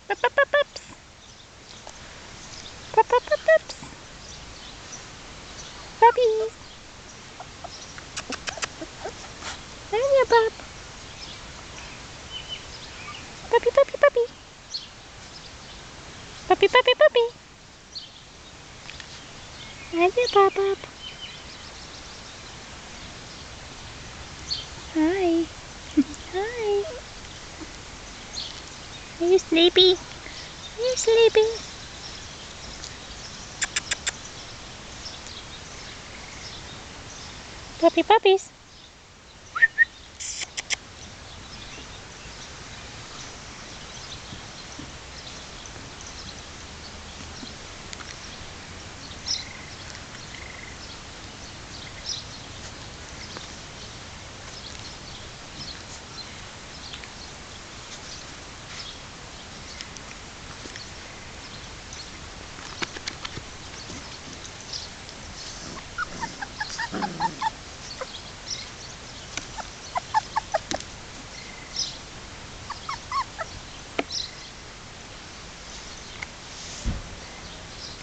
Pup, pup, pup, pups. Pup, pup, pup, pups. Puppies. There you pup. Puppy, puppy, puppy. Puppy, puppy, puppy. There you pup, pup. Hi. Hi. Are you sleepy? Are you sleepy? Puppy puppies.